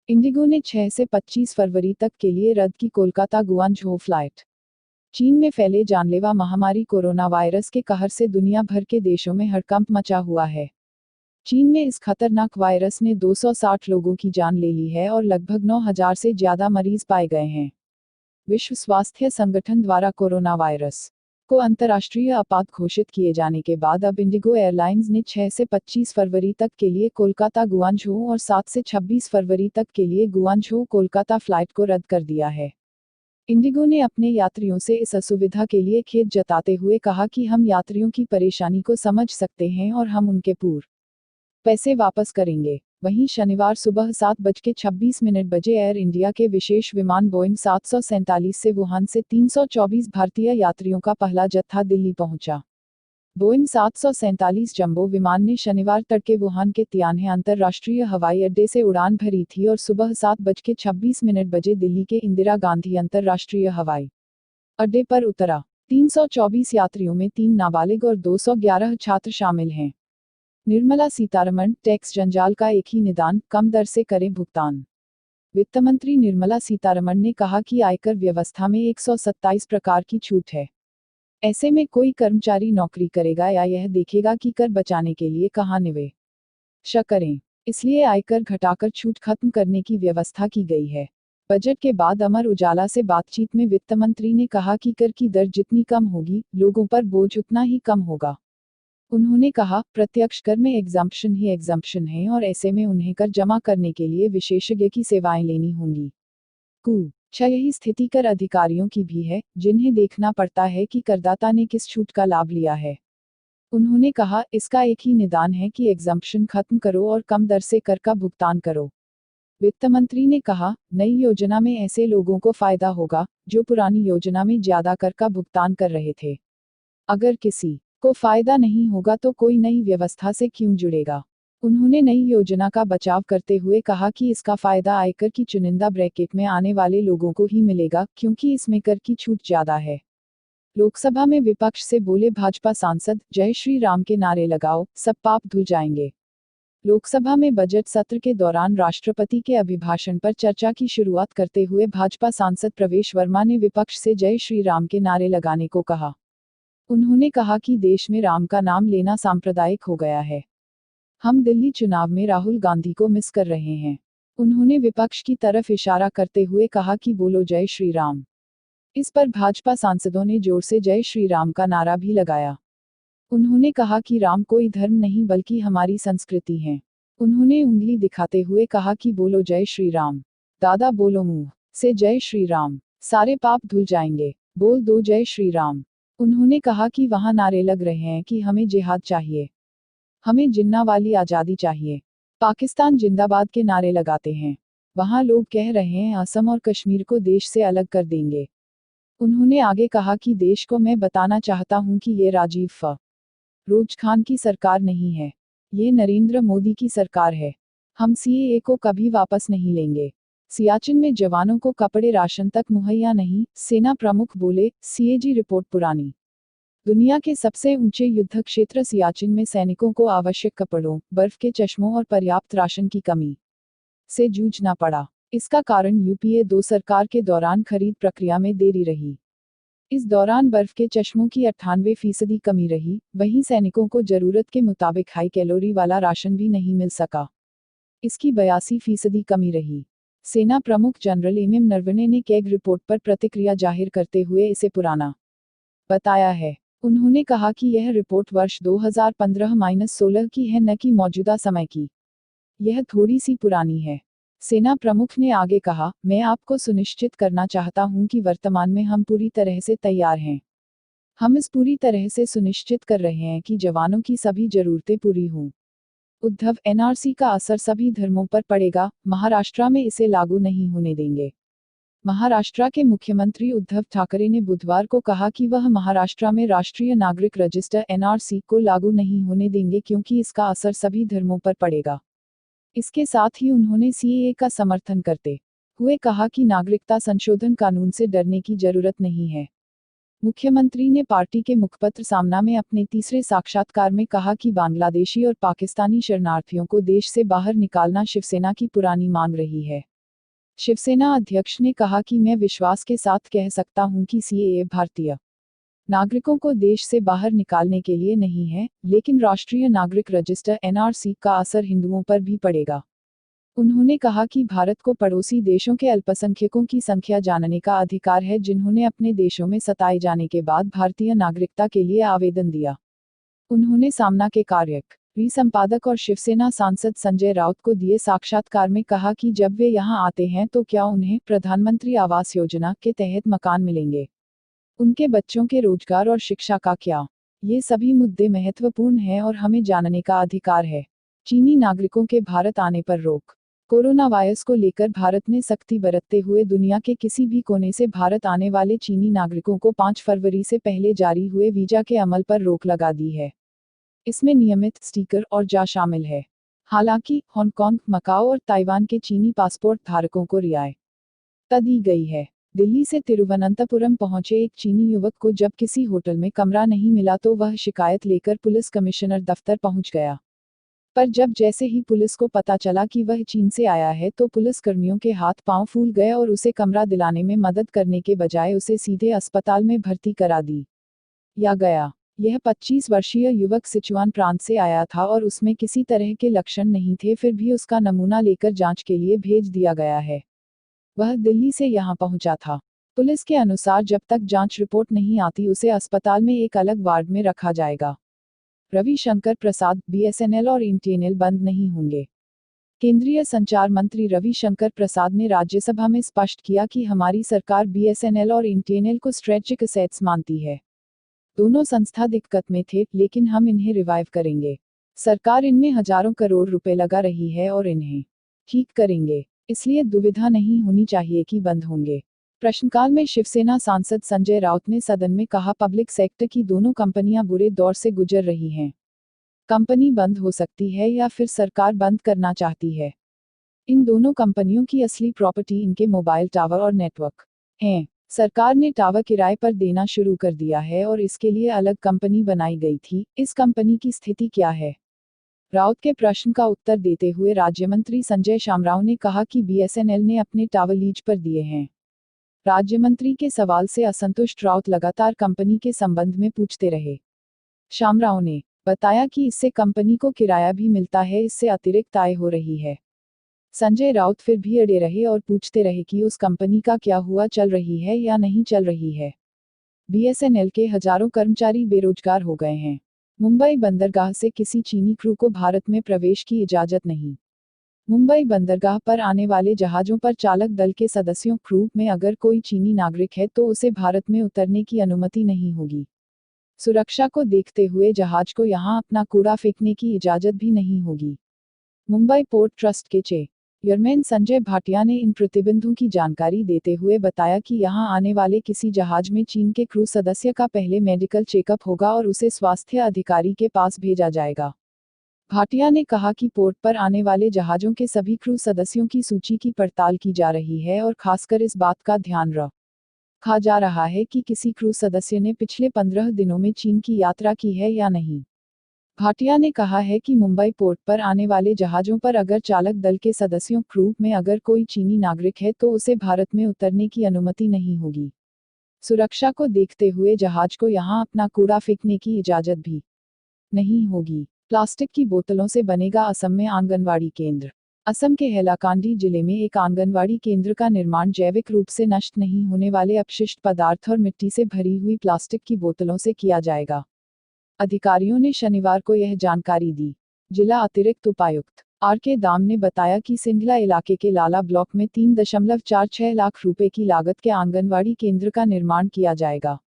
Indigo ने 6 से 25 फरवरी तक के लिए रद्द की कोलकाता गुआंझो फ्लाइट। चीन में फैले जानलेवा महामारी कोरोना वायरस के कहर से दुनिया भर के देशों में हड़कंप मचा हुआ है। चीन में इस खतरनाक वायरस ने 260 लोगों की जान ले ली है और लगभग 9,000 से ज्यादा मरीज पाए गए हैं। विश्व स्वास्थ्य संगठन द्वारा कोरोना वायरस को अंतर्राष्ट्रीय आपात घोषित किए जाने के बाद अब इंडिगो एयरलाइंस ने 6 से 25 फरवरी तक के लिए कोलकाता गुआंझो और 7 से 26 फरवरी तक के लिए गुआंझो कोलकाता फ्लाइट को रद्द कर दिया है। इंडिगो ने अपने यात्रियों से इस असुविधा के लिए खेद जताते हुए कहा कि हम यात्रियों की परेशानी को समझ सकते हैं और हम उनके पूरे पैसे वापस करेंगे। वहीं शनिवार सुबह 7:26 बजे एयर इंडिया के विशेष विमान बोइंग 747 से वुहान से 324 भारतीय यात्रियों का पहला जत्था दिल्ली पहुंचा। बोइंग 747 जंबो विमान ने शनिवार तड़के वुहान के तियानहे अंतर्राष्ट्रीय हवाई अड्डे से उड़ान भरी थी और सुबह 7:26 बजे दिल्ली के इंदिरा गांधी अंतर्राष्ट्रीय हवाई अड्डे पर उतरा। 324 यात्रियों में 3 नाबालिग और 211 छात्र शामिल हैं। निर्मला सीतारमण, टैक्स जंजाल का एक ही निदान, कम दर से करें भुगतान। वित्त मंत्री निर्मला सीतारमण ने कहा कि आयकर व्यवस्था में 127 प्रकार की छूट है। ऐसे में कोई कर्मचारी नौकरी करेगा या यह देखेगा कि कर बचाने के लिए कहां निवेश करें। इसलिए आयकर घटाकर छूट खत्म करने की व्यवस्था की गई है। बजट के बाद अमर उजाला से बातचीत में वित्त मंत्री ने कहा कि कर की दर जितनी कम होगी, लोगों पर बोझ उतना ही कम होगा। उन्होंने कहा, प्रत्यक्ष कर में एग्जम्पशन ही एग्जम्पशन है और ऐसे में उन्हें कर जमा करने के लिए विशेषज्ञ की सेवाएं लेनी होंगी। यही स्थिति कर अधिकारियों की भी है, जिन्हें देखना पड़ता है कि करदाता ने किस छूट का लाभ लिया है। उन्होंने कहा, इसका एक ही निदान है कि एग्जम्पशन खत्म करो और कम दर से कर का भुगतान करो। वित्त मंत्री ने कहा, नई योजना में ऐसे लोगों को फायदा होगा जो पुरानी योजना में ज्यादा कर का भुगतान कर रहे थे। अगर किसी को फायदा नहीं होगा तो कोई नई व्यवस्था से क्यों जुड़ेगा। उन्होंने नई योजना का बचाव करते हुए कहा कि इसका फायदा आयकर की चुनिंदा ब्रैकेट में आने वाले लोगों को ही मिलेगा, क्योंकि इसमें कर की छूट ज्यादा है। लोकसभा में विपक्ष से बोले भाजपा सांसद, जय श्री राम के नारे लगाओ, सब पाप धुल जाएंगे। लोकसभा में बजट सत्र के दौरान राष्ट्रपति के अभिभाषण पर चर्चा की शुरुआत करते हुए भाजपा सांसद प्रवेश वर्मा ने विपक्ष से जय श्री राम के नारे लगाने को कहा। उन्होंने कहा कि देश में राम का नाम लेना सांप्रदायिक हो गया है। हम दिल्ली चुनाव में राहुल गांधी को मिस कर रहे हैं। उन्होंने विपक्ष की तरफ इशारा करते हुए कहा कि बोलो जय श्री राम। इस पर भाजपा सांसदों ने जोर से जय श्री राम का नारा भी लगाया। उन्होंने कहा कि राम कोई धर्म नहीं बल्कि हमारी संस्कृति है। उन्होंने उंगली दिखाते हुए कहा कि बोलो जय श्री राम। दादा बोलो मुंह से जय श्री राम, सारे पाप धुल जाएंगे, बोल दो जय श्री राम। उन्होंने कहा कि वहां नारे लग रहे हैं कि हमें जिहाद चाहिए, हमें जिन्ना वाली आज़ादी चाहिए, पाकिस्तान जिंदाबाद के नारे लगाते हैं। वहां लोग कह रहे हैं असम और कश्मीर को देश से अलग कर देंगे। उन्होंने आगे कहा कि देश को मैं बताना चाहता हूं कि ये राजीव फिरोज खान की सरकार नहीं है, ये नरेंद्र मोदी की सरकार है। हम सीएए को कभी वापस नहीं लेंगे। सियाचिन में जवानों को कपड़े राशन तक मुहैया नहीं, सेना प्रमुख बोले, सीएजी रिपोर्ट पुरानी। दुनिया के सबसे ऊंचे युद्ध क्षेत्र सियाचिन में सैनिकों को आवश्यक कपड़ों, बर्फ के चश्मों और पर्याप्त राशन की कमी से जूझना पड़ा। इसका कारण यूपीए 2 सरकार के दौरान खरीद प्रक्रिया में देरी रही। इस दौरान बर्फ के चश्मों की 98% कमी रही, वहीं सैनिकों को जरूरत के मुताबिक हाई कैलोरी वाला राशन भी नहीं मिल सका, इसकी 82% कमी रही। सेना प्रमुख जनरल एमएम नरवणे ने कैग रिपोर्ट पर प्रतिक्रिया जाहिर करते हुए इसे पुराना बताया है। उन्होंने कहा कि यह रिपोर्ट वर्ष 2015-16 की है, न कि मौजूदा समय की। यह थोड़ी सी पुरानी है। सेना प्रमुख ने आगे कहा, मैं आपको सुनिश्चित करना चाहता हूं कि वर्तमान में हम पूरी तरह से तैयार हैं। हम इस पूरी तरह से सुनिश्चित कर रहे हैं कि जवानों की सभी जरूरतें पूरी हों। उद्धव, एनआरसी का असर सभी धर्मों पर पड़ेगा, महाराष्ट्र में इसे लागू नहीं होने देंगे। महाराष्ट्र के मुख्यमंत्री उद्धव ठाकरे ने बुधवार को कहा कि वह महाराष्ट्र में राष्ट्रीय नागरिक रजिस्टर एनआरसी को लागू नहीं होने देंगे क्योंकि इसका असर सभी धर्मों पर पड़ेगा। इसके साथ ही उन्होंने सीएए का समर्थन करते हुए कहा कि नागरिकता संशोधन कानून से डरने की जरूरत नहीं है। मुख्यमंत्री ने पार्टी के मुखपत्र सामना में अपने तीसरे साक्षात्कार में कहा कि बांग्लादेशी और पाकिस्तानी शरणार्थियों को देश से बाहर निकालना शिवसेना की पुरानी मांग रही है। शिवसेना अध्यक्ष ने कहा कि मैं विश्वास के साथ कह सकता हूं कि सीएए भारतीय नागरिकों को देश से बाहर निकालने के लिए नहीं है, लेकिन राष्ट्रीय नागरिक रजिस्टर एनआरसी का असर हिंदुओं पर भी पड़ेगा। उन्होंने कहा कि भारत को पड़ोसी देशों के अल्पसंख्यकों की संख्या जानने का अधिकार है जिन्होंने अपने देशों में सताए जाने के बाद भारतीय नागरिकता के लिए आवेदन दिया। उन्होंने सामना के कार्यकारी संपादक और शिवसेना सांसद संजय राउत को दिए साक्षात्कार में कहा कि जब वे यहां आते हैं तो क्या उन्हें प्रधानमंत्री आवास योजना के तहत मकान मिलेंगे, उनके बच्चों के रोजगार और शिक्षा का क्या, ये सभी मुद्दे महत्वपूर्ण हैं और हमें जानने का अधिकार है। चीनी नागरिकों के भारत आने पर रोक। कोरोना वायरस को लेकर भारत ने सख्ती बरतते हुए दुनिया के किसी भी कोने से भारत आने वाले चीनी नागरिकों को 5 फरवरी से पहले जारी हुए वीजा के अमल पर रोक लगा दी है। इसमें नियमित स्टिकर और जा शामिल है। हालांकि हांगकांग, मकाओ और ताइवान के चीनी पासपोर्ट धारकों को रियायत दी गई है। दिल्ली से तिरुवनंतपुरम पहुंचे एक चीनी युवक को जब किसी होटल में कमरा नहीं मिला तो वह शिकायत लेकर पुलिस कमिश्नर दफ्तर पहुंच गया। पर जब जैसे ही पुलिस को पता चला कि वह चीन से आया है तो पुलिस कर्मियों के हाथ पांव फूल गए और उसे कमरा दिलाने में मदद करने के बजाय उसे सीधे अस्पताल में भर्ती करा दिया गया। यह 25 वर्षीय युवक सिचुआन प्रांत से आया था और उसमें किसी तरह के लक्षण नहीं थे, फिर भी उसका नमूना लेकर जांच के लिए भेज दिया गया है। वह दिल्ली से यहां पहुंचा था। पुलिस के अनुसार जब तक जांच रिपोर्ट नहीं आती उसे अस्पताल में एक अलग वार्ड में रखा जाएगा। रविशंकर प्रसाद, बीएसएनएल और इंटेनेल बंद नहीं होंगे। केंद्रीय संचार मंत्री रविशंकर प्रसाद ने राज्यसभा में स्पष्ट किया कि हमारी सरकार बीएसएनएल और इंटेनेल को स्ट्रेटेजिक एसेट्स मानती है। दोनों संस्था दिक्कत में थे, लेकिन हम इन्हें रिवाइव करेंगे। सरकार इनमें हजारों करोड़ रुपए लगा रही है और इन्हें ठीक करेंगे, इसलिए दुविधा नहीं होनी चाहिए कि बंद होंगे। प्रश्नकाल में शिवसेना सांसद संजय राउत ने सदन में कहा, पब्लिक सेक्टर की दोनों कंपनियां बुरे दौर से गुजर रही हैं। कंपनी बंद हो सकती है या फिर सरकार बंद करना चाहती है। इन दोनों कंपनियों की असली प्रॉपर्टी इनके मोबाइल टावर और नेटवर्क हैं। सरकार ने टावर किराए पर देना शुरू कर दिया है और इसके लिए अलग कंपनी बनाई गई थी। इस कंपनी की स्थिति क्या है? राउत के प्रश्न का उत्तर देते हुए राज्यमंत्री संजय शामराव ने कहा कि बीएसएनएल ने अपने टावर लीज पर दिए हैं। राज्यमंत्री के सवाल से असंतुष्ट राउत लगातार कंपनी के संबंध में पूछते रहे। शामराव ने बताया कि इससे कंपनी को किराया भी मिलता है, इससे अतिरिक्त आय हो रही है। संजय राउत फिर भी अड़े रहे और पूछते रहे कि उस कंपनी का क्या हुआ, चल रही है या नहीं चल रही है। बीएसएनएल के हजारों कर्मचारी बेरोजगार हो गए हैं। मुंबई बंदरगाह से किसी चीनी क्रू को भारत में प्रवेश की इजाजत नहीं। मुंबई बंदरगाह पर आने वाले जहाजों पर चालक दल के सदस्यों क्रू में अगर कोई चीनी नागरिक है तो उसे भारत में उतरने की अनुमति नहीं होगी। सुरक्षा को देखते हुए जहाज को यहां अपना कूड़ा फेंकने की इजाजत भी नहीं होगी। मुंबई पोर्ट ट्रस्ट के चेयरमैन संजय भाटिया ने इन प्रतिबंधों की जानकारी देते हुए बताया कि यहां आने वाले किसी जहाज में चीन के क्रू सदस्य का पहले मेडिकल चेकअप होगा और उसे स्वास्थ्य अधिकारी के पास भेजा जाएगा। भाटिया ने कहा कि पोर्ट पर आने वाले जहाजों के सभी क्रू सदस्यों की सूची की पड़ताल की जा रही है और खासकर इस बात का ध्यान रखा जा रहा है कि किसी क्रू सदस्य ने पिछले 15 दिनों में चीन की यात्रा की है या नहीं। भाटिया ने कहा है कि मुंबई पोर्ट पर आने वाले जहाजों पर अगर चालक दल के सदस्यों क्रू में अगर कोई चीनी नागरिक है तो उसे भारत में उतरने की अनुमति नहीं होगी। सुरक्षा को देखते हुए जहाज को यहां अपना कूड़ा फेंकने की इजाजत भी नहीं होगी। प्लास्टिक की बोतलों से बनेगा असम में आंगनवाड़ी केंद्र। असम के हैलाकांडी जिले में एक आंगनवाड़ी केंद्र का निर्माण जैविक रूप से नष्ट नहीं होने वाले अपशिष्ट पदार्थ और मिट्टी से भरी हुई प्लास्टिक की बोतलों से किया जाएगा। अधिकारियों ने शनिवार को यह जानकारी दी। जिला अतिरिक्त उपायुक्त आर.के. दाम ने बताया कि सिंधला इलाके के लाला ब्लॉक में 3.46 लाख रुपए की लागत के आंगनवाड़ी केंद्र का निर्माण किया जाएगा।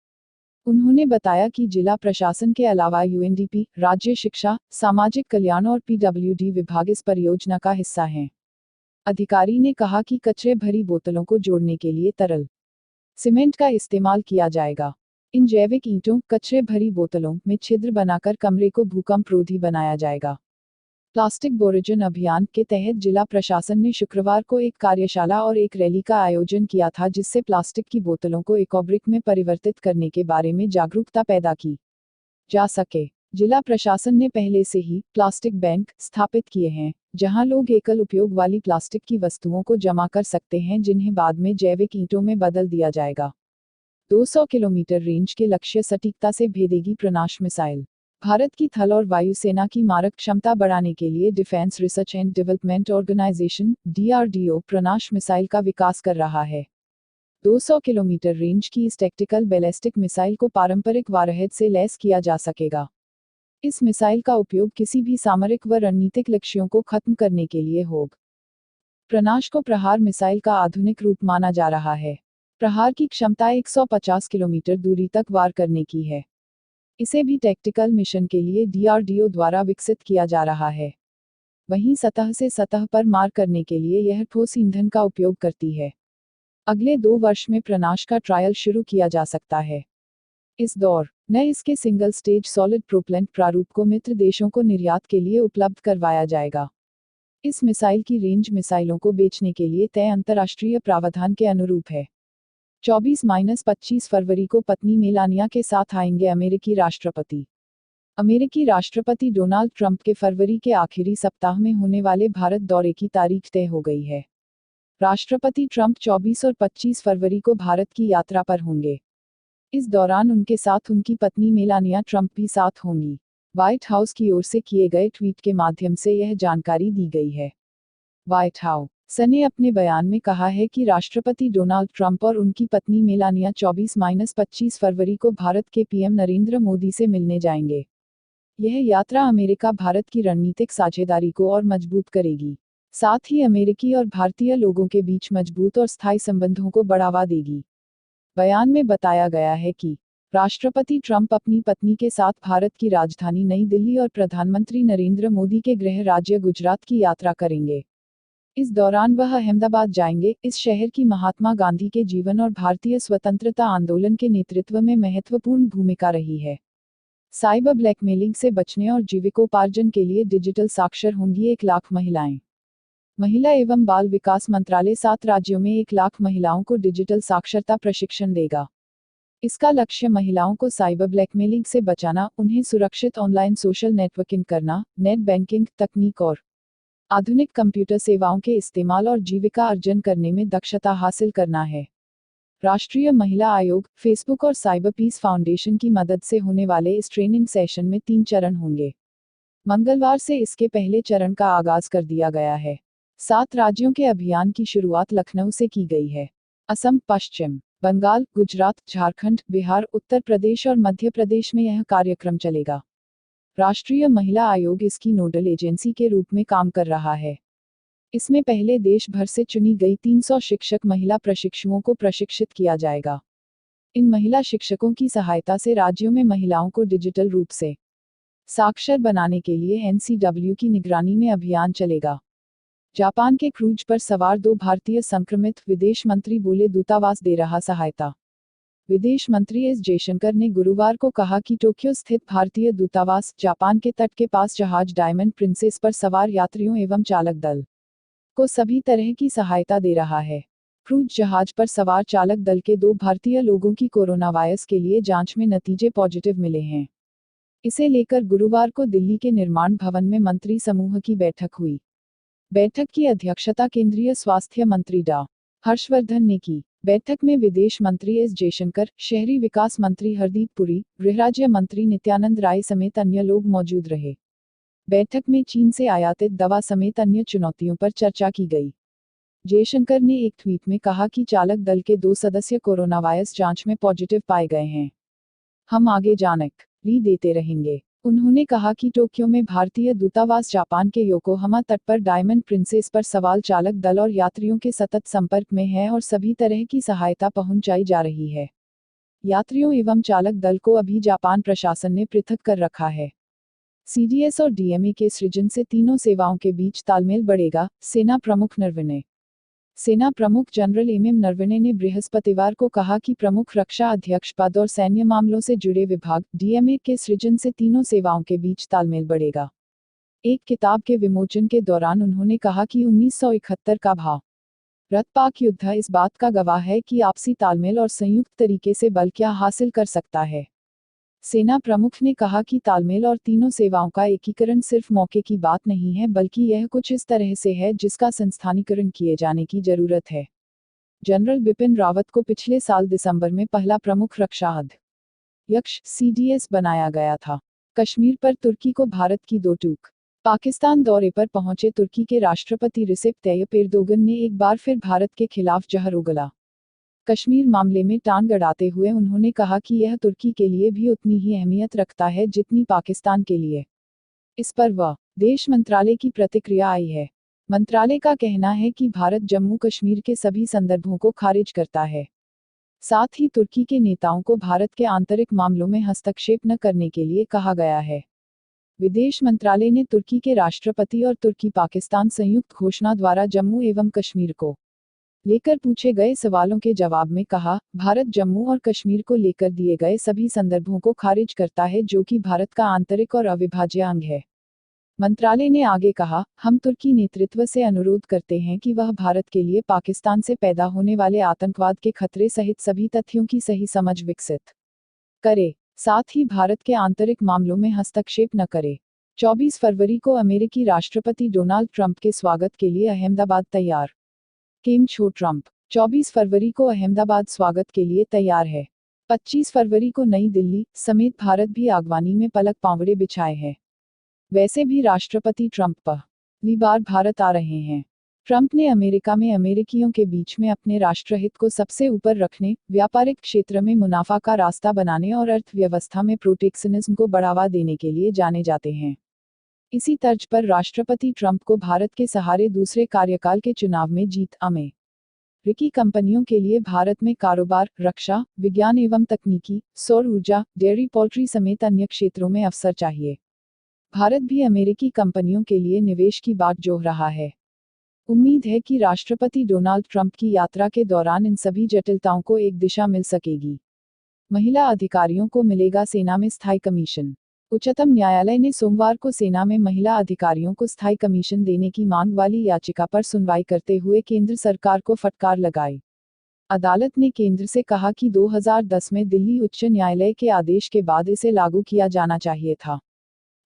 उन्होंने बताया कि जिला प्रशासन के अलावा यूएनडीपी, राज्य शिक्षा, सामाजिक कल्याण और पीडब्ल्यूडी विभाग इस परियोजना का हिस्सा हैं। अधिकारी ने कहा कि कचरे भरी बोतलों को जोड़ने के लिए तरल सीमेंट का इस्तेमाल किया जाएगा। इन जैविक ईंटों, कचरे भरी बोतलों में छिद्र बनाकर कमरे को भूकंपरोधी बनाया जाएगा। प्लास्टिक बोर्जन अभियान के तहत जिला प्रशासन ने शुक्रवार को एक कार्यशाला और एक रैली का आयोजन किया था जिससे प्लास्टिक की बोतलों को इकोब्रिक में परिवर्तित करने के बारे में जागरूकता पैदा की जा सके। जिला प्रशासन ने पहले से ही प्लास्टिक बैंक स्थापित किए हैं, जहां लोग एकल उपयोग वाली प्लास्टिक की वस्तुओं को जमा कर सकते हैं, जिन्हें बाद में जैविक ईंटों में बदल दिया जाएगा। 200 किलोमीटर रेंज के लक्ष्य सटीकता से भेदेगी प्रनाश मिसाइल। भारत की थल और वायुसेना की मारक क्षमता बढ़ाने के लिए Defence Research and Development Organisation (DRDO) Pranash missile का विकास कर रहा है। 200 किलोमीटर रेंज की इस टैक्टिकल बैलिस्टिक मिसाइल को पारंपरिक वारहेड से लैस किया जा सकेगा। इस मिसाइल का उपयोग किसी भी सामरिक व रणनीतिक लक्ष्यों को खत्म करने के लिए होगा। प्रनाश को प्रहार मिसाइल का आधुनिक रूप माना जा रहा है। प्रहार की क्षमता 150 किलोमीटर दूरी तक वार करने की है। इसे भी टैक्टिकल मिशन के लिए DRDO द्वारा विकसित किया जा रहा है। वहीं सतह से सतह पर मार करने के लिए यह ठोस ईंधन का उपयोग करती है। अगले 2 वर्ष में प्रनाश का ट्रायल शुरू किया जा सकता है। इस दौर में इसके सिंगल स्टेज सॉलिड प्रोपेलेंट प्रारूप को मित्र देशों को निर्यात के लिए उपलब्ध करवाया जाएगा। इस मिसाइल की रेंज मिसाइलों को बेचने के लिए तय अंतर्राष्ट्रीय प्रावधान के अनुरूप है। 24-25 फरवरी को पत्नी मेलानिया के साथ आएंगे अमेरिकी राष्ट्रपति। अमेरिकी राष्ट्रपति डोनाल्ड ट्रंप के फरवरी के आखिरी सप्ताह में होने वाले भारत दौरे की तारीख तय हो गई है। राष्ट्रपति ट्रंप 24 और 25 फरवरी को भारत की यात्रा पर होंगे। इस दौरान उनके साथ उनकी पत्नी मेलानिया ट्रंप भी साथ होंगी। व्हाइट हाउस की ओर से किए गए ट्वीट के माध्यम से यह जानकारी दी गई है। व्हाइट हाउस ने अपने बयान में कहा है कि राष्ट्रपति डोनाल्ड ट्रंप और उनकी पत्नी मेलानिया 24-25 फरवरी को भारत के पीएम नरेंद्र मोदी से मिलने जाएंगे। यह यात्रा अमेरिका भारत की रणनीतिक साझेदारी को और मजबूत करेगी, साथ ही अमेरिकी और भारतीय लोगों के बीच मजबूत और स्थायी संबंधों को बढ़ावा देगी। बयान में बताया गया है कि राष्ट्रपति ट्रंप अपनी पत्नी के साथ भारत की राजधानी नई दिल्ली और प्रधानमंत्री नरेंद्र मोदी के गृह राज्य गुजरात की यात्रा करेंगे। इस दौरान वह अहमदाबाद जाएंगे। इस शहर की महात्मा गांधी के जीवन और भारतीय स्वतंत्रता आंदोलन के नेतृत्व में महत्वपूर्ण भूमिका रही है। साइबर ब्लैकमेलिंग से बचने और जीविकोपार्जन के लिए डिजिटल साक्षर होंगी 1 लाख महिलाएं। महिला एवं बाल विकास मंत्रालय 7 राज्यों में 1 लाख महिलाओं को डिजिटल साक्षरता प्रशिक्षण देगा। इसका लक्ष्य महिलाओं को साइबर ब्लैकमेलिंग से बचाना, उन्हें सुरक्षित ऑनलाइन सोशल नेटवर्किंग करना, नेट बैंकिंग तकनीक और आधुनिक कंप्यूटर सेवाओं के इस्तेमाल और जीविका अर्जन करने में दक्षता हासिल करना है। राष्ट्रीय महिला आयोग, फेसबुक और साइबर पीस फाउंडेशन की मदद से होने वाले इस ट्रेनिंग सेशन में 3 चरण होंगे। मंगलवार से इसके पहले चरण का आगाज कर दिया गया है। 7 राज्यों के अभियान की शुरुआत लखनऊ से की गई है। असम, पश्चिम बंगाल, गुजरात, झारखंड, बिहार, उत्तर प्रदेश और मध्य प्रदेश में यह कार्यक्रम चलेगा। राष्ट्रीय महिला आयोग इसकी नोडल एजेंसी के रूप में काम कर रहा है। इसमें पहले देश भर से चुनी गई 300 शिक्षक महिला प्रशिक्षुओं को प्रशिक्षित किया जाएगा। इन महिला शिक्षकों की सहायता से राज्यों में महिलाओं को डिजिटल रूप से साक्षर बनाने के लिए NCW की निगरानी में अभियान चलेगा। जापान के क्रूज पर सवार 2 भारतीय संक्रमित, विदेश मंत्री बोले दूतावास दे रहा सहायता। विदेश मंत्री एस जयशंकर ने गुरुवार को कहा कि टोक्यो स्थित भारतीय दूतावास जापान के तट के पास जहाज डायमंड प्रिंसेस पर सवार यात्रियों एवं चालक दल को सभी तरह की सहायता दे रहा है। क्रूज जहाज पर सवार चालक दल के 2 भारतीय लोगों की कोरोना वायरस के लिए जांच में नतीजे पॉजिटिव मिले हैं। इसे लेकर गुरुवार को दिल्ली के निर्माण भवन में मंत्री समूह की बैठक हुई। बैठक की अध्यक्षता केंद्रीय स्वास्थ्य मंत्री डॉ. हर्षवर्धन ने की। बैठक में विदेश मंत्री एस जयशंकर, शहरी विकास मंत्री हरदीप पुरी, गृह राज्य मंत्री नित्यानंद राय समेत अन्य लोग मौजूद रहे। बैठक में चीन से आयातित दवा समेत अन्य चुनौतियों पर चर्चा की गई। जयशंकर ने एक ट्वीट में कहा कि चालक दल के 2 सदस्य कोरोना वायरस जांच में पॉजिटिव पाए गए हैं। हम आगे जानकारी देते रहेंगे। उन्होंने कहा कि टोक्यो में भारतीय दूतावास जापान के योकोहामा तट पर डायमंड प्रिंसेस पर सवार चालक दल और यात्रियों के सतत संपर्क में है और सभी तरह की सहायता पहुंचाई जा रही है। यात्रियों एवं चालक दल को अभी जापान प्रशासन ने पृथक कर रखा है। CDS और DMA के सृजन से तीनों सेवाओं के बीच तालमेल बढ़ेगा, सेना प्रमुख नरवणे। सेना प्रमुख जनरल MM नरवणे ने बृहस्पतिवार को कहा कि प्रमुख रक्षा अध्यक्ष पद और सैन्य मामलों से जुड़े विभाग DMA के सृजन से तीनों सेवाओं के बीच तालमेल बढ़ेगा। एक किताब के विमोचन के दौरान उन्होंने कहा कि 1971 का भारत पाक युद्ध इस बात का गवाह है कि आपसी तालमेल और संयुक्त तरीके से बल क्या हासिल कर सकता है। सेना प्रमुख ने कहा कि तालमेल और तीनों सेवाओं का एकीकरण सिर्फ मौके की बात नहीं है, बल्कि यह कुछ इस तरह से है जिसका संस्थानीकरण किए जाने की जरूरत है। जनरल बिपिन रावत को पिछले साल दिसंबर में पहला प्रमुख रक्षा अध्यक्ष CDS बनाया गया था। कश्मीर पर तुर्की को भारत की दो टूक। पाकिस्तान दौरे पर पहुंचे तुर्की के राष्ट्रपति रिसेप तैयप एर्दोगन ने एक बार फिर भारत के खिलाफ जहर उगला। कश्मीर मामले में टांग अड़ाते हुए उन्होंने कहा कि यह तुर्की के लिए भी उतनी ही अहमियत रखता है जितनी पाकिस्तान के लिए। इस पर विदेश मंत्रालय की प्रतिक्रिया आई है। मंत्रालय का कहना है कि भारत जम्मू कश्मीर के सभी संदर्भों को खारिज करता है। साथ ही तुर्की के नेताओं को भारत के आंतरिक मामलों में हस्तक्षेप न करने के लिए कहा गया है। विदेश मंत्रालय ने तुर्की के राष्ट्रपति और तुर्की पाकिस्तान संयुक्त घोषणा द्वारा जम्मू एवं कश्मीर को लेकर पूछे गए सवालों के जवाब में कहा, भारत जम्मू और कश्मीर को लेकर दिए गए सभी संदर्भों को खारिज करता है जो कि भारत का आंतरिक और अविभाज्य अंग है। मंत्रालय ने आगे कहा, हम तुर्की नेतृत्व से अनुरोध करते हैं कि वह भारत के लिए पाकिस्तान से पैदा होने वाले आतंकवाद के खतरे सहित सभी तथ्यों की सही समझ विकसित करे, साथ ही भारत के आंतरिक मामलों में हस्तक्षेप न करे। 24 फरवरी को अमेरिकी राष्ट्रपति डोनाल्ड ट्रंप के स्वागत के लिए अहमदाबाद तैयार। केम छो ट्रंप 24 फरवरी को अहमदाबाद स्वागत के लिए तैयार है। 25 फरवरी को नई दिल्ली समेत भारत भी आगवानी में पलक पांवड़े बिछाए हैं। वैसे भी राष्ट्रपति ट्रंप पहली बार भारत आ रहे हैं। ट्रंप ने अमेरिका में अमेरिकियों के बीच में अपने राष्ट्रहित को सबसे ऊपर रखने, व्यापारिक क्षेत्र में मुनाफा का रास्ता बनाने और अर्थव्यवस्था में प्रोटेक्शनिज्म को बढ़ावा देने के लिए जाने जाते हैं। इसी तर्ज पर राष्ट्रपति ट्रंप को भारत के सहारे दूसरे कार्यकाल के चुनाव में जीत अमेरिकी कंपनियों के लिए भारत में कारोबार, रक्षा, विज्ञान एवं तकनीकी, सौर ऊर्जा, डेयरी पोल्ट्री समेत अन्य क्षेत्रों में अवसर चाहिए। भारत भी अमेरिकी कंपनियों के लिए निवेश की बाट जोह रहा है। उम्मीद है कि राष्ट्रपति डोनाल्ड ट्रंप की यात्रा के दौरान इन सभी जटिलताओं को एक दिशा मिल सकेगी। महिला अधिकारियों को मिलेगा सेना में स्थायी कमीशन। उच्चतम न्यायालय ने सोमवार को सेना में महिला अधिकारियों को स्थायी कमीशन देने की मांग वाली याचिका पर सुनवाई करते हुए केंद्र सरकार को फटकार लगाई। अदालत ने केंद्र से कहा कि 2010 में दिल्ली उच्च न्यायालय के आदेश के बाद इसे लागू किया जाना चाहिए था।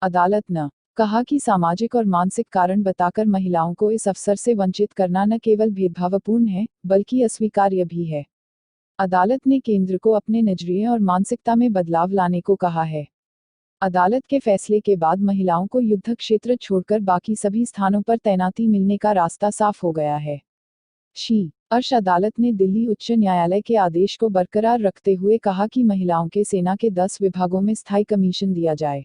अदालत ने कहा कि सामाजिक और मानसिक कारण बताकर महिलाओं को इस अवसर से वंचित करना न केवल भेदभावपूर्ण है, बल्कि अस्वीकार्य भी है। अदालत ने केंद्र को अपने नजरिए और मानसिकता में बदलाव लाने को कहा है। अदालत के फैसले के बाद महिलाओं को युद्ध क्षेत्र छोड़कर बाकी सभी स्थानों पर तैनाती मिलने का रास्ता साफ हो गया है। शीर्ष अदालत ने दिल्ली उच्च न्यायालय के आदेश को बरकरार रखते हुए कहा कि महिलाओं के सेना के 10 विभागों में स्थायी कमीशन दिया जाए।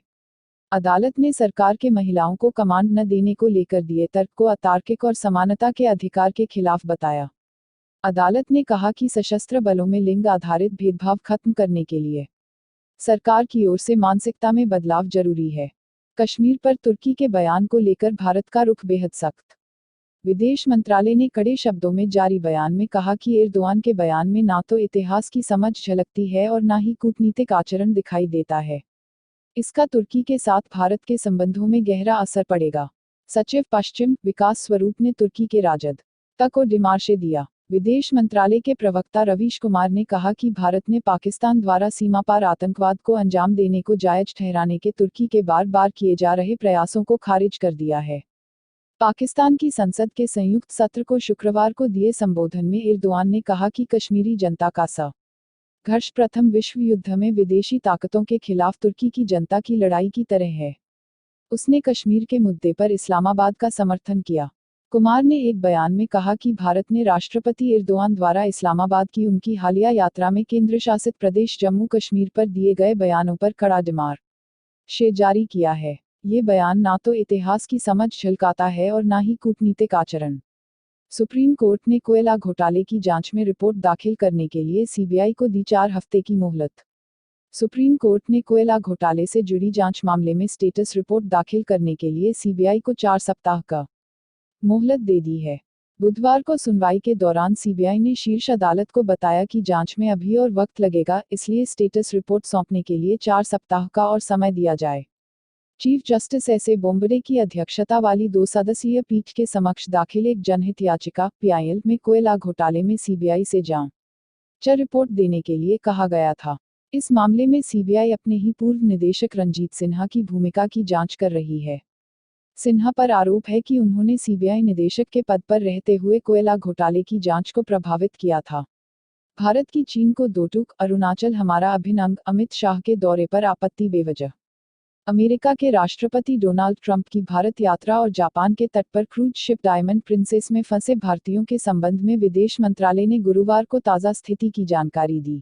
अदालत ने सरकार के महिलाओं को कमांड न देने को लेकर दिए तर्क को अतार्किक और समानता के अधिकार के खिलाफ बताया। अदालत ने कहा कि सशस्त्र बलों में लिंग आधारित भेदभाव खत्म करने के लिए सरकार की ओर से मानसिकता में बदलाव जरूरी है। कश्मीर पर तुर्की के बयान को लेकर भारत का रुख बेहद सख्त। विदेश मंत्रालय ने कड़े शब्दों में जारी बयान में कहा कि एर्दोआन के बयान में ना तो इतिहास की समझ झलकती है और ना ही कूटनीतिक आचरण दिखाई देता है। इसका तुर्की के साथ भारत के संबंधों में गहरा असर पड़ेगा। सचिव पश्चिम विकास स्वरूप ने तुर्की के राजदूत को डिमार्शे दिया। विदेश मंत्रालय के प्रवक्ता रवीश कुमार ने कहा कि भारत ने पाकिस्तान द्वारा सीमा पार आतंकवाद को अंजाम देने को जायज ठहराने के तुर्की के बार बार किए जा रहे प्रयासों को खारिज कर दिया है। पाकिस्तान की संसद के संयुक्त सत्र को शुक्रवार को दिए संबोधन में एर्दोआन ने कहा कि कश्मीरी जनता का संघर्ष प्रथम विश्व युद्ध में विदेशी ताकतों के खिलाफ तुर्की की जनता की लड़ाई की तरह है। उसने कश्मीर के मुद्दे पर इस्लामाबाद का समर्थन किया। कुमार ने एक बयान में कहा कि भारत ने राष्ट्रपति एर्दोआन द्वारा इस्लामाबाद की उनकी हालिया यात्रा में केंद्र शासित प्रदेश जम्मू कश्मीर पर दिए गए बयानों पर कड़ा डिमार्शे जारी किया है। ये बयान ना तो इतिहास की समझ झलकाता है और ना ही कूटनीतिक आचरण। सुप्रीम कोर्ट ने कोयला घोटाले की जांच में रिपोर्ट दाखिल करने के लिए सीबीआई को दी 4 हफ्ते की मोहलत। सुप्रीम कोर्ट ने कोयला घोटाले से जुड़ी जांच मामले में स्टेटस रिपोर्ट दाखिल करने के लिए सीबीआई को 4 सप्ताह का मोहलत दे दी है। बुधवार को सुनवाई के दौरान सीबीआई ने शीर्ष अदालत को बताया कि जांच में अभी और वक्त लगेगा, इसलिए स्टेटस रिपोर्ट सौंपने के लिए 4 सप्ताह का और समय दिया जाए। Chief justice एस.ए. बोबड़े की अध्यक्षता वाली 2 सदस्यीय पीठ के समक्ष दाखिल एक जनहित याचिका PIL में कोयला घोटाले में सीबीआई से जांच रिपोर्ट देने के लिए कहा गया था। इस मामले में सीबीआई अपने ही पूर्व निदेशक रंजीत सिन्हा की भूमिका की जांच कर रही है। सिन्हा पर आरोप है कि उन्होंने सीबीआई निदेशक के पद पर रहते हुए कोयला घोटाले की जांच को प्रभावित किया था। भारत की चीन को दो टूक, अरुणाचल हमारा अभिन्न अंग, अमित शाह के दौरे पर आपत्ति बेवजह। अमेरिका के राष्ट्रपति डोनाल्ड ट्रंप की भारत यात्रा और जापान के तट पर क्रूज शिप डायमंड प्रिंसेस में फंसे भारतीयों के संबंध में विदेश मंत्रालय ने गुरुवार को ताज़ा स्थिति की जानकारी दी।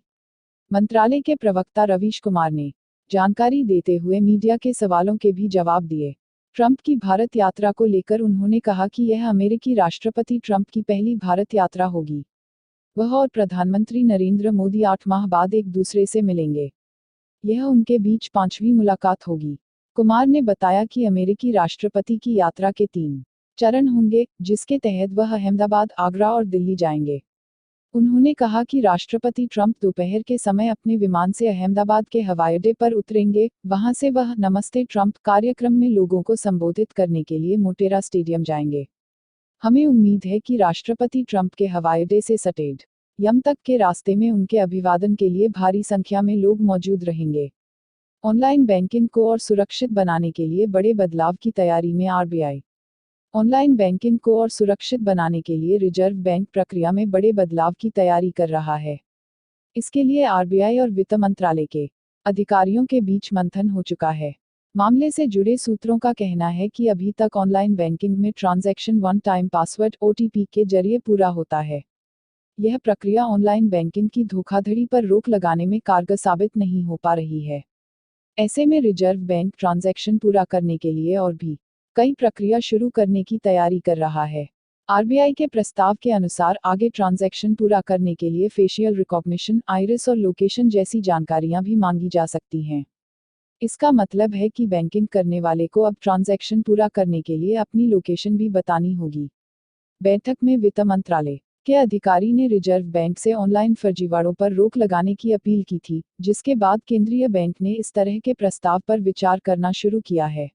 मंत्रालय के प्रवक्ता रवीश कुमार ने जानकारी देते हुए मीडिया के सवालों के भी जवाब दिए। ट्रंप की भारत यात्रा को लेकर उन्होंने कहा कि यह अमेरिकी राष्ट्रपति ट्रंप की पहली भारत यात्रा होगी। वह और प्रधानमंत्री नरेंद्र मोदी 8 माह बाद एक दूसरे से मिलेंगे। यह उनके बीच 5वीं मुलाकात होगी। कुमार ने बताया कि अमेरिकी राष्ट्रपति की यात्रा के 3 चरण होंगे, जिसके तहत वह अहमदाबाद, आगरा और दिल्ली जाएंगे। उन्होंने कहा कि राष्ट्रपति ट्रंप दोपहर के समय अपने विमान से अहमदाबाद के हवाई अड्डे पर उतरेंगे। वहां से वह नमस्ते ट्रंप कार्यक्रम में लोगों को संबोधित करने के लिए मोटेरा स्टेडियम जाएंगे। हमें उम्मीद है कि राष्ट्रपति ट्रंप के हवाई अड्डे से स्टेड यम तक के रास्ते में उनके अभिवादन के लिए भारी संख्या में लोग मौजूद रहेंगे। ऑनलाइन बैंकिंग को और सुरक्षित बनाने के लिए बड़े बदलाव की तैयारी में आरबीआई। ऑनलाइन बैंकिंग को और सुरक्षित बनाने के लिए रिजर्व बैंक प्रक्रिया में बड़े बदलाव की तैयारी कर रहा है। इसके लिए आरबीआई और वित्त मंत्रालय के अधिकारियों के बीच मंथन हो चुका है। मामले से जुड़े सूत्रों का कहना है कि अभी तक ऑनलाइन बैंकिंग में transaction one time password OTP के जरिए पूरा होता है। यह प्रक्रिया ऑनलाइन बैंकिंग की धोखाधड़ी पर रोक लगाने में कारगर साबित नहीं हो पा रही है। ऐसे में रिजर्व बैंक ट्रांजैक्शन पूरा करने के लिए और भी कई प्रक्रिया शुरू करने की तैयारी कर रहा है। आरबीआई के प्रस्ताव के अनुसार आगे ट्रांजैक्शन पूरा करने के लिए फेशियल रिकॉग्निशन, आइरिस और लोकेशन जैसी जानकारियां भी मांगी जा सकती हैं। इसका मतलब है कि बैंकिंग करने वाले को अब ट्रांजैक्शन पूरा करने के लिए अपनी लोकेशन भी बतानी होगी। बैठक में वित्त मंत्रालय के अधिकारी ने रिजर्व बैंक से ऑनलाइन फर्जीवाड़ों पर रोक लगाने की अपील की थी, जिसके बाद केंद्रीय बैंक ने इस तरह के प्रस्ताव पर विचार करना शुरू किया है।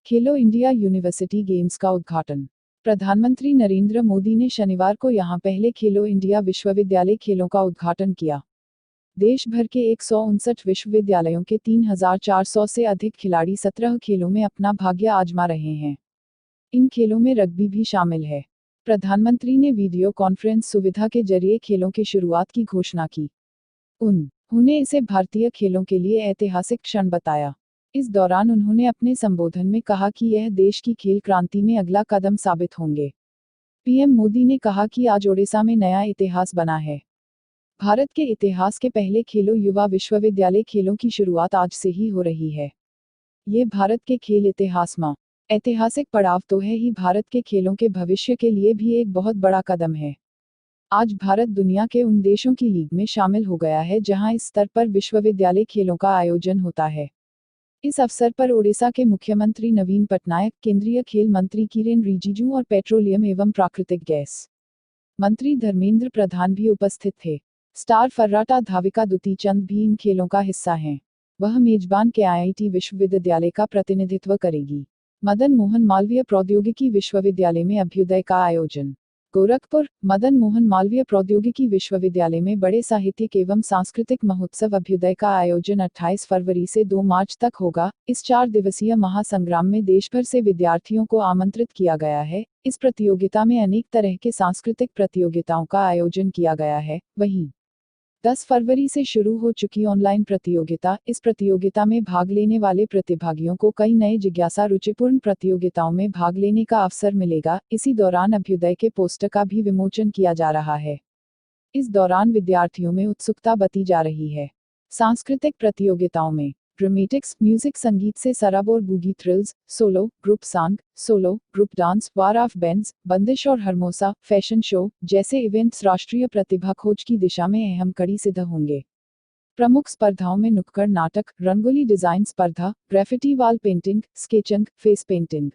खेलो इंडिया यूनिवर्सिटी गेम्स का उद्घाटन। प्रधानमंत्री नरेंद्र मोदी ने शनिवार को यहां पहले खेलो इंडिया विश्वविद्यालय खेलों का उद्घाटन किया। देश भर के 159 विश्वविद्यालयों के 3,400 से अधिक खिलाड़ी 17 खेलों में अपना भाग्य आजमा रहे हैं। इन खेलों में रग्बी भी शामिल है। प्रधानमंत्री ने वीडियो कॉन्फ्रेंस सुविधा के जरिए खेलों की शुरुआत की घोषणा की। उन्होंने इसे भारतीय खेलों के लिए ऐतिहासिक क्षण बताया। इस दौरान उन्होंने अपने संबोधन में कहा कि यह देश की खेल क्रांति में अगला कदम साबित होंगे। पीएम मोदी ने कहा कि आज ओडिशा में नया इतिहास बना है। भारत के इतिहास के पहले खेलो युवा विश्वविद्यालय खेलों की शुरुआत आज से ही हो रही है। ये भारत के खेल इतिहास में ऐतिहासिक पड़ाव तो है ही, भारत के खेलों के भविष्य के लिए भी एक बहुत बड़ा कदम है। आज भारत दुनिया के उन देशों की लीग में शामिल हो गया है जहां इस स्तर पर विश्वविद्यालय खेलों का आयोजन होता है। इस अवसर पर ओडिशा के मुख्यमंत्री नवीन पटनायक, केंद्रीय खेल मंत्री किरेन रिजिजू और पेट्रोलियम एवं प्राकृतिक गैस मंत्री धर्मेंद्र प्रधान भी उपस्थित थे। स्टार फर्राटा धाविका दुती चंद भी इन खेलों का हिस्सा हैं। वह मेजबान के आईआईटी विश्वविद्यालय का प्रतिनिधित्व करेगी। मदन मोहन मालवीय प्रौद्योगिकी विश्वविद्यालय में अभ्युदय का आयोजन। गोरखपुर, मदन मोहन मालवीय प्रौद्योगिकी विश्वविद्यालय में बड़े साहित्यिक एवं सांस्कृतिक महोत्सव अभ्युदय का आयोजन 28 फरवरी से 2 मार्च तक होगा। इस 4 दिवसीय महासंग्राम में देश भर से विद्यार्थियों को आमंत्रित किया गया है। इस प्रतियोगिता में अनेक तरह के सांस्कृतिक प्रतियोगिताओं का आयोजन किया गया है। वहीं 10 फरवरी से शुरू हो चुकी ऑनलाइन प्रतियोगिता, इस प्रतियोगिता में भाग लेने वाले प्रतिभागियों को कई नए जिज्ञासा रुचिपूर्ण प्रतियोगिताओं में भाग लेने का अवसर मिलेगा। इसी दौरान अभ्युदय के पोस्टर का भी विमोचन किया जा रहा है। इस दौरान विद्यार्थियों में उत्सुकता बती जा रही है। सांस्कृतिक प्रतियोगिताओं में ड्रामेटिक्स, म्यूजिक, संगीत से सराबोर, boogie thrills, solo, group song, solo, group dance, war of bands, बंदिश और हरमोसा, फैशन शो जैसे इवेंट्स राष्ट्रीय प्रतिभा खोज की दिशा में अहम कड़ी सिद्ध होंगे। प्रमुख स्पर्धाओं में नुक्कड़ नाटक, रंगोली डिजाइन स्पर्धा, graffiti wall painting, sketching, face painting,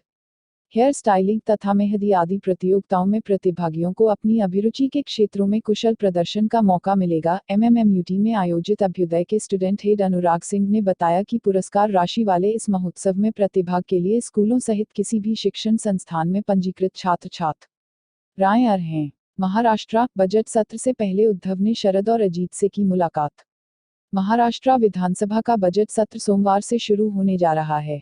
hair styling तथा मेहंदी आदि प्रतियोगिताओं में प्रतिभागियों को अपनी अभिरुचि के क्षेत्रों में कुशल प्रदर्शन का मौका मिलेगा। एमएमएमयूटी में आयोजित अभ्युदय के स्टूडेंट हेड अनुराग सिंह ने बताया कि पुरस्कार राशि वाले इस महोत्सव में प्रतिभाग के लिए स्कूलों सहित किसी भी शिक्षण संस्थान में पंजीकृत छात्र छात्राएं अर्ह हैं। महाराष्ट्र बजट सत्र से पहले उद्धव ने शरद और अजीत से की मुलाकात। महाराष्ट्र विधानसभा का बजट सत्र सोमवार से शुरू होने जा रहा है।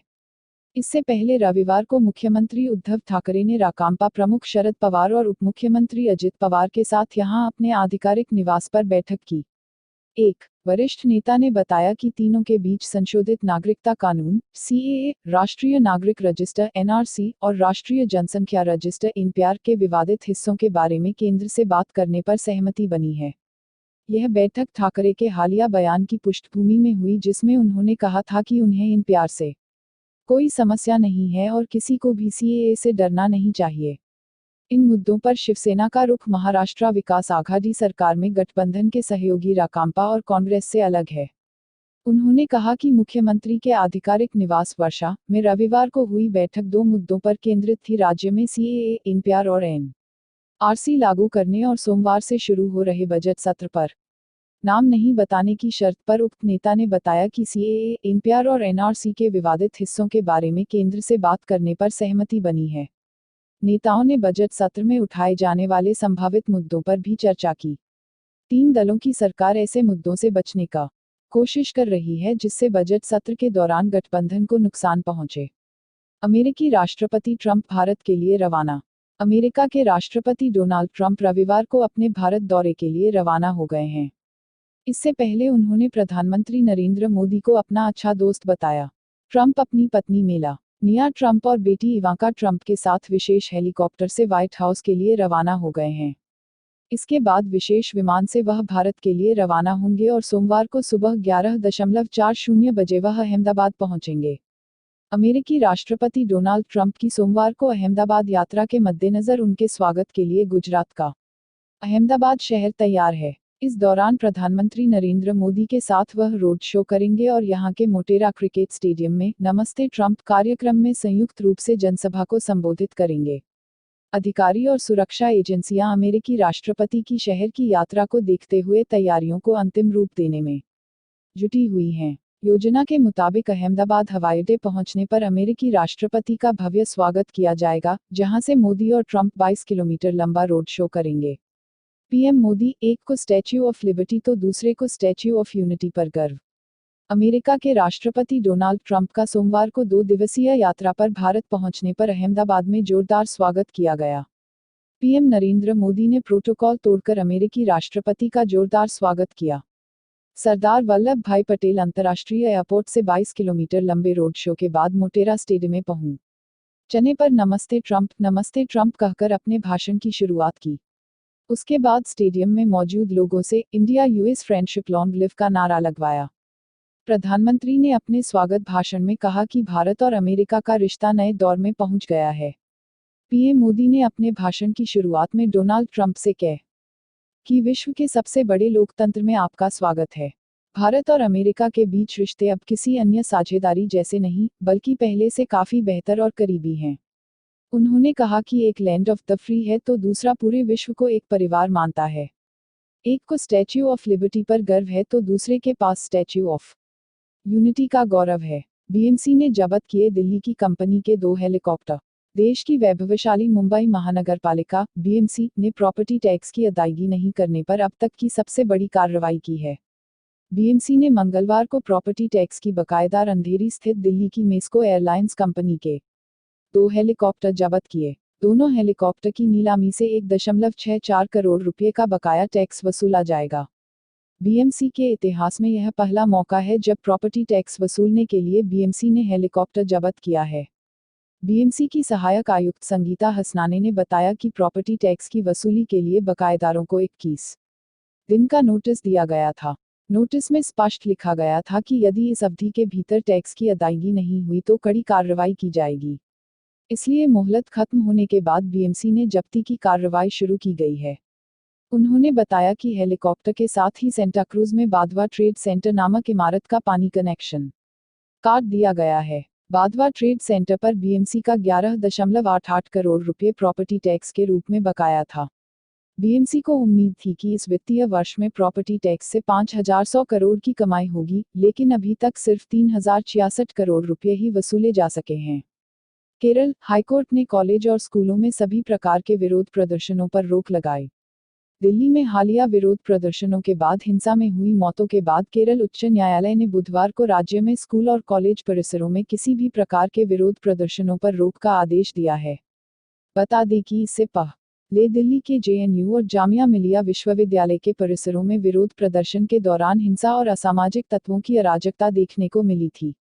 इससे पहले रविवार को मुख्यमंत्री उद्धव ठाकरे ने राकांपा प्रमुख शरद पवार और उपमुख्यमंत्री अजित पवार के साथ यहां अपने आधिकारिक निवास पर बैठक की। एक वरिष्ठ नेता ने बताया कि तीनों के बीच संशोधित नागरिकता कानून सीएए, राष्ट्रीय नागरिक रजिस्टर एनआरसी और राष्ट्रीय जनसंख्या रजिस्टर एनपीआर के विवादित हिस्सों के बारे में केंद्र से बात करने पर सहमति बनी है। यह बैठक ठाकरे के हालिया बयान की पृष्ठभूमि में हुई जिसमें उन्होंने कहा था कि उन्हें एनपीआर से कोई समस्या नहीं है और किसी को भी सीएए से डरना नहीं चाहिए। इन मुद्दों पर शिवसेना का रुख महाराष्ट्र विकास आघाड़ी सरकार में गठबंधन के सहयोगी राकांपा और कांग्रेस से अलग है। उन्होंने कहा कि मुख्यमंत्री के आधिकारिक निवास वर्षा में रविवार को हुई बैठक दो मुद्दों पर केंद्रित थी: राज्य में सीएए, एनपीआर और एनआरसी लागू करने और सोमवार से शुरू हो रहे बजट सत्र पर। नाम नहीं बताने की शर्त पर उक्त नेता ने बताया कि सीएए, एनपीआर और एनआरसी के विवादित हिस्सों के बारे में केंद्र से बात करने पर सहमति बनी है। नेताओं ने बजट सत्र में उठाए जाने वाले संभावित मुद्दों पर भी चर्चा की। तीन दलों की सरकार ऐसे मुद्दों से बचने का कोशिश कर रही है जिससे बजट सत्र के दौरान गठबंधन को नुकसान पहुंचे। अमेरिकी राष्ट्रपति ट्रंप भारत के लिए रवाना। अमेरिका के राष्ट्रपति डोनाल्ड ट्रंप रविवार को अपने भारत दौरे के लिए रवाना हो गए हैं। इससे पहले उन्होंने प्रधानमंत्री नरेंद्र मोदी को अपना अच्छा दोस्त बताया। ट्रंप अपनी पत्नी मेलानिया ट्रंप और बेटी इवांका ट्रंप के साथ विशेष हेलीकॉप्टर से व्हाइट हाउस के लिए रवाना हो गए हैं। इसके बाद विशेष विमान से वह भारत के लिए रवाना होंगे और सोमवार को सुबह 11:40 बजे वह अहमदाबाद पहुंचेंगे। अमेरिकी राष्ट्रपति डोनाल्ड ट्रंप की सोमवार को अहमदाबाद यात्रा के मद्देनजर उनके स्वागत के लिए गुजरात का अहमदाबाद शहर तैयार है। इस दौरान प्रधानमंत्री नरेंद्र मोदी के साथ वह रोड शो करेंगे और यहां के मोटेरा क्रिकेट स्टेडियम में नमस्ते ट्रंप कार्यक्रम में संयुक्त रूप से जनसभा को संबोधित करेंगे। अधिकारी और सुरक्षा एजेंसियां अमेरिकी राष्ट्रपति की शहर की यात्रा को देखते हुए तैयारियों को अंतिम रूप देने में जुटी हुई हैं। योजना के मुताबिक अहमदाबाद हवाई अड्डे पहुंचने पर अमेरिकी राष्ट्रपति का भव्य स्वागत किया जाएगा, जहां से मोदी और ट्रंप 22 किलोमीटर लंबा रोड शो करेंगे। पीएम मोदी एक को स्टैच्यू ऑफ लिबर्टी तो दूसरे को स्टैच्यू ऑफ यूनिटी पर गर्व। अमेरिका के राष्ट्रपति डोनाल्ड ट्रंप का सोमवार को 2 दिवसीय यात्रा पर भारत पहुंचने पर अहमदाबाद में जोरदार स्वागत किया गया। पीएम नरेंद्र मोदी ने प्रोटोकॉल तोड़कर अमेरिकी राष्ट्रपति का जोरदार स्वागत किया। सरदार वल्लभ भाई पटेल अंतर्राष्ट्रीय एयरपोर्ट से 22 किलोमीटर लंबे रोड शो के बाद मोटेरा स्टेडियम में पहुंचने पर नमस्ते ट्रंप कहकर अपने भाषण की शुरुआत की। उसके बाद स्टेडियम में मौजूद लोगों से India US friendship long live का नारा लगवाया। प्रधानमंत्री ने अपने स्वागत भाषण में कहा कि भारत और अमेरिका का रिश्ता नए दौर में पहुंच गया है। पीएम मोदी ने अपने भाषण की शुरुआत में डोनाल्ड ट्रंप से कहा कि विश्व के सबसे बड़े लोकतंत्र में आपका स्वागत है। भारत और अमेरिका के बीच रिश्ते अब किसी अन्य साझेदारी जैसे नहीं, बल्कि पहले से काफी बेहतर और करीबी हैं। उन्होंने कहा कि एक लैंड ऑफ द फ्री है तो दूसरा पूरे विश्व को एक परिवार मानता है। एक को स्टैच्यू ऑफ लिबर्टी पर गर्व है तो दूसरे के पास स्टैच्यू ऑफ यूनिटी का गौरव है। बीएमसी ने जब्त किए दिल्ली की कंपनी के 2 हेलीकॉप्टर। देश की वैभवशाली मुंबई महानगरपालिका बीएमसी ने प्रॉपर्टी टैक्स की अदायगी नहीं करने पर अब तक की सबसे बड़ी कार्रवाई की है। बीएमसी ने मंगलवार को प्रॉपर्टी टैक्स की बकायेदार अंधेरी स्थित दिल्ली की मेस्को एयरलाइंस कंपनी के 2 हेलीकॉप्टर जब्त किए। दोनों हेलीकॉप्टर की नीलामी से 1.64 करोड़ रुपए का बकाया टैक्स वसूला जाएगा। बीएमसी के इतिहास में यह पहला मौका है जब प्रॉपर्टी टैक्स वसूलने के लिए बीएमसी ने हेलीकॉप्टर जब्त किया है। बीएमसी की सहायक आयुक्त संगीता हसनाने ने बताया कि प्रॉपर्टी टैक्स की वसूली के लिए बकायेदारों को 21 दिन का नोटिस दिया गया था। नोटिस में स्पष्ट लिखा गया था कि यदि इस अवधि के भीतर टैक्स की अदायगी नहीं हुई तो कड़ी कार्रवाई की जाएगी। इसलिए मोहलत खत्म होने के बाद बीएमसी ने जब्ती की कार्रवाई शुरू की गई है। उन्होंने बताया कि हेलीकॉप्टर के साथ ही सेंटा क्रूज में बादवा ट्रेड सेंटर नामक इमारत का पानी कनेक्शन काट दिया गया है। बादवा ट्रेड सेंटर पर बीएमसी का 11.88 करोड़ रुपए प्रॉपर्टी टैक्स के रूप में बकाया था। बीएमसी को उम्मीद थी कि इस वित्तीय वर्ष में प्रॉपर्टी टैक्स से 5,100 करोड़ की कमाई होगी, लेकिन अभी तक सिर्फ 3,066 करोड़ रुपए ही वसूले जा सके हैं। केरल हाईकोर्ट ने कॉलेज और स्कूलों में सभी प्रकार के विरोध प्रदर्शनों पर रोक लगाई। दिल्ली में हालिया विरोध प्रदर्शनों के बाद हिंसा में हुई मौतों के बाद केरल उच्च न्यायालय ने बुधवार को राज्य में स्कूल और कॉलेज परिसरों में किसी भी प्रकार के विरोध प्रदर्शनों पर रोक का आदेश दिया है। बता दें कि इससे पहले दिल्ली के जेएनयू और जामिया मिलिया विश्वविद्यालय के परिसरों में विरोध प्रदर्शन के दौरान हिंसा और असामाजिक तत्वों की अराजकता देखने को मिली थी।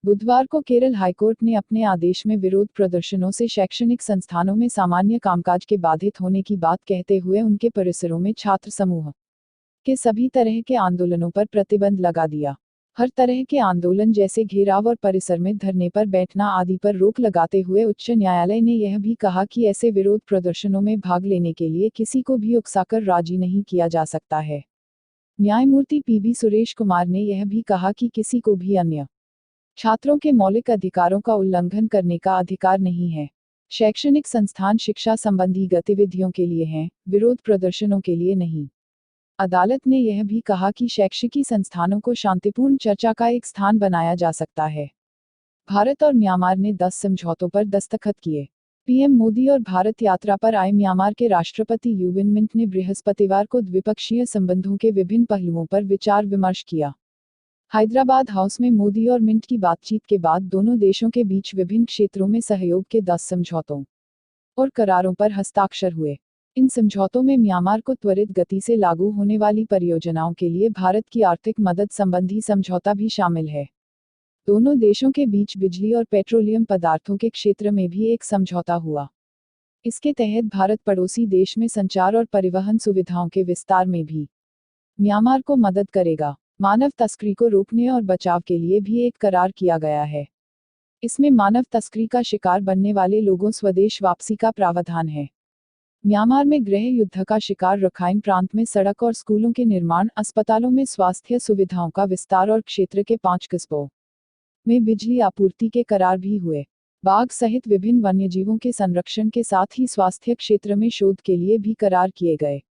बुधवार को केरल हाईकोर्ट ने अपने आदेश में विरोध प्रदर्शनों से शैक्षणिक संस्थानों में सामान्य कामकाज के बाधित होने की बात कहते हुए उनके परिसरों में छात्र समूह के सभी तरह के आंदोलनों पर प्रतिबंध लगा दिया। हर तरह के आंदोलन जैसे घेराव और परिसर में धरने पर बैठना आदि पर रोक लगाते हुए उच्च न्यायालय ने यह भी कहा कि ऐसे विरोध प्रदर्शनों में भाग लेने के लिए किसी को भी उकसाकर राजी नहीं किया जा सकता है। न्यायमूर्ति पीबी सुरेश कुमार ने यह भी कहा कि किसी को भी अन्य छात्रों के मौलिक अधिकारों का उल्लंघन करने का अधिकार नहीं है। शैक्षणिक संस्थान शिक्षा संबंधी गतिविधियों के लिए हैं, विरोध प्रदर्शनों के लिए नहीं। अदालत ने यह भी कहा कि शैक्षिकी संस्थानों को शांतिपूर्ण चर्चा का एक स्थान बनाया जा सकता है। भारत और म्यांमार ने 10 समझौतों पर दस्तखत किए। पीएम मोदी और भारत यात्रा पर आए म्यांमार के राष्ट्रपति यू विन मिंट ने बृहस्पतिवार को द्विपक्षीय संबंधों के विभिन्न पहलुओं पर विचार विमर्श किया। हैदराबाद हाउस में मोदी और मिंट की बातचीत के बाद दोनों देशों के बीच विभिन्न क्षेत्रों में सहयोग के 10 समझौतों और करारों पर हस्ताक्षर हुए। इन समझौतों में म्यांमार को त्वरित गति से लागू होने वाली परियोजनाओं के लिए भारत की आर्थिक मदद संबंधी समझौता भी शामिल है। दोनों देशों के बीच बिजली और पेट्रोलियम पदार्थों के क्षेत्र में भी एक समझौता हुआ। इसके तहत भारत पड़ोसी देश में संचार और परिवहन सुविधाओं के विस्तार में भी म्यांमार को मदद करेगा। मानव तस्करी को रोकने और बचाव के लिए भी एक करार किया गया है। इसमें मानव तस्करी का शिकार बनने वाले लोगों स्वदेश वापसी का प्रावधान है। म्यांमार में गृह युद्ध का शिकार रखाइन प्रांत में सड़क और स्कूलों के निर्माण, अस्पतालों में स्वास्थ्य सुविधाओं का विस्तार और क्षेत्र के 5 कस्बों में बिजली आपूर्ति के करार भी हुए। बाघ सहित विभिन्न वन्यजीवों के संरक्षण के साथ ही स्वास्थ्य क्षेत्र में शोध के लिए भी करार किए गए।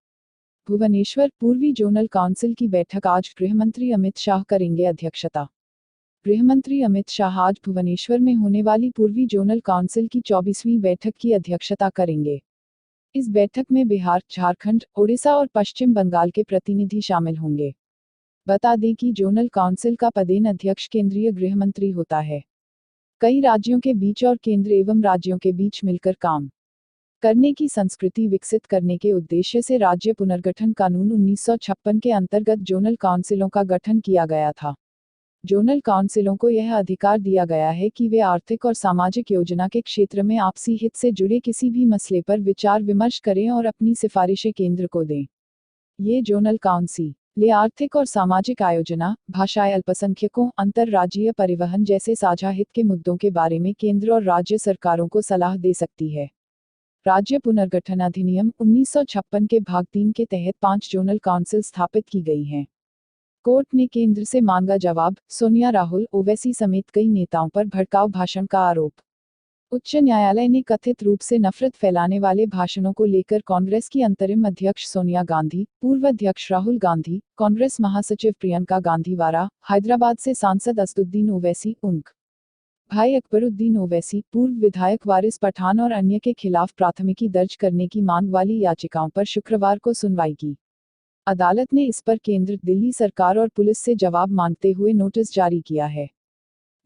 भुवनेश्वर पूर्वी जोनल काउंसिल की बैठक आज गृहमंत्री अमित शाह करेंगे अध्यक्षता। गृहमंत्री अमित शाह आज भुवनेश्वर में होने वाली पूर्वी जोनल काउंसिल की 24वीं बैठक की अध्यक्षता करेंगे। इस बैठक में बिहार, झारखंड, ओडिशा और पश्चिम बंगाल के प्रतिनिधि शामिल होंगे। बता दें कि जोनल काउंसिल का पदेन अध्यक्ष केंद्रीय गृहमंत्री होता है। कई राज्यों के बीच और केंद्र एवं राज्यों के बीच मिलकर काम करने की संस्कृति विकसित करने के उद्देश्य से राज्य पुनर्गठन कानून 1956 के अंतर्गत जोनल काउंसिलों का गठन किया गया था। जोनल काउंसिलों को यह अधिकार दिया गया है कि वे आर्थिक और सामाजिक योजना के क्षेत्र में आपसी हित से जुड़े किसी भी मसले पर विचार विमर्श करें और अपनी सिफारिशें केंद्र को दें। ये जोनल काउंसिल आर्थिक और सामाजिक आयोजना, भाषाई अल्पसंख्यकों, अंतरराज्यीय परिवहन जैसे साझा हित के मुद्दों के बारे में केंद्र और राज्य सरकारों को सलाह दे सकती है। राज्य पुनर्गठन अधिनियम 1956 के भाग 3 के तहत 5 जोनल काउंसिल स्थापित की गई हैं। कोर्ट ने केंद्र से मांगा जवाब, सोनिया, राहुल, ओवैसी समेत कई नेताओं पर भड़काऊ भाषण का आरोप। उच्च न्यायालय ने कथित रूप से नफरत फैलाने वाले भाषणों को लेकर कांग्रेस की अंतरिम अध्यक्ष सोनिया गांधी, पूर्व अध्यक्ष राहुल गांधी, कांग्रेस महासचिव प्रियंका गांधी वारा, हैदराबाद से सांसद असदुद्दीन ओवैसी, उनके भाई अकबरुद्दीन ओवैसी, पूर्व विधायक वारिस पठान और अन्य के खिलाफ प्राथमिकी दर्ज करने की मांग वाली याचिकाओं पर शुक्रवार को सुनवाई की। अदालत ने इस पर केंद्र, दिल्ली सरकार और पुलिस से जवाब मांगते हुए नोटिस जारी किया है।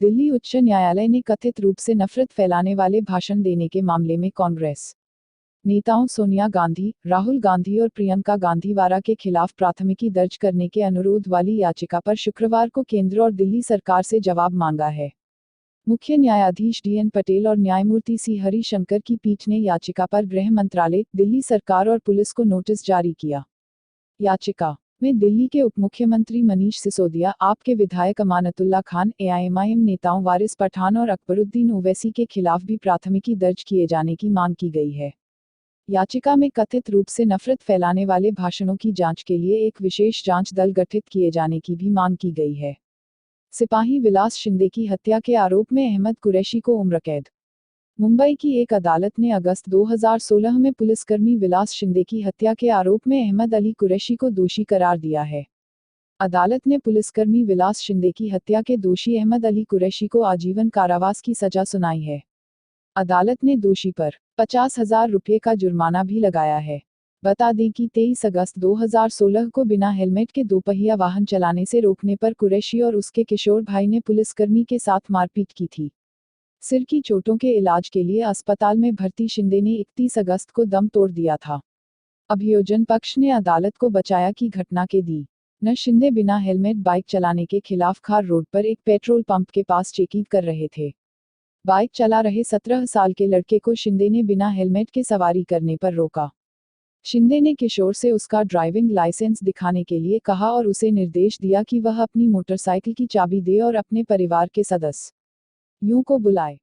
दिल्ली उच्च न्यायालय ने कथित रूप से नफरत फैलाने वाले भाषण देने के मामले में कांग्रेस नेताओं सोनिया गांधी, राहुल गांधी और प्रियंका गांधी वारा के खिलाफ प्राथमिकी दर्ज करने के अनुरोध वाली याचिका पर शुक्रवार को केंद्र और दिल्ली सरकार से जवाब मांगा है। मुख्य न्यायाधीश डीएन पटेल और न्यायमूर्ति सी हरिशंकर की पीठ ने याचिका पर गृह मंत्रालय, दिल्ली सरकार और पुलिस को नोटिस जारी किया। याचिका में दिल्ली के उप मुख्यमंत्री मनीष सिसोदिया, आप के विधायक अमानतुल्ला खान, एआईएमआईएम नेताओं वारिस पठान और अकबरुद्दीन ओवैसी के खिलाफ भी प्राथमिकी दर्ज किए जाने की मांग की गई है। याचिका में कथित रूप से नफरत फैलाने वाले भाषणों की जांच के लिए एक विशेष जांच दल गठित किए जाने की भी मांग की गई है। सिपाही विलास शिंदे की हत्या के आरोप में अहमद कुरैशी को उम्र कैद। मुंबई की एक अदालत ने अगस्त 2016 में पुलिसकर्मी विलास शिंदे की हत्या के आरोप में अहमद अली कुरैशी को दोषी करार दिया है। अदालत ने पुलिसकर्मी विलास शिंदे की हत्या के दोषी अहमद अली कुरैशी को आजीवन कारावास की सजा सुनाई है। अदालत ने दोषी पर 50,000 रुपये का जुर्माना भी लगाया है। बता दें कि 23 अगस्त 2016 को बिना हेलमेट के दोपहिया वाहन चलाने से रोकने पर कुरैशी और उसके किशोर भाई ने पुलिसकर्मी के साथ मारपीट की थी। सिर की चोटों के इलाज के लिए अस्पताल में भर्ती शिंदे ने 31 अगस्त को दम तोड़ दिया था। अभियोजन पक्ष ने अदालत को बचाया की घटना के दी। न शिंदे बिना हेलमेट बाइक चलाने के खिलाफ खार रोड पर एक पेट्रोल पंप के पास चेकिंग कर रहे थे। बाइक चला रहे 17 साल के लड़के को शिंदे ने बिना हेलमेट के सवारी करने पर रोका। शिंदे ने किशोर से उसका ड्राइविंग लाइसेंस दिखाने के लिए कहा और उसे निर्देश दिया कि वह अपनी मोटरसाइकिल की चाबी दे और अपने परिवार के सदस्यों को बुलाए।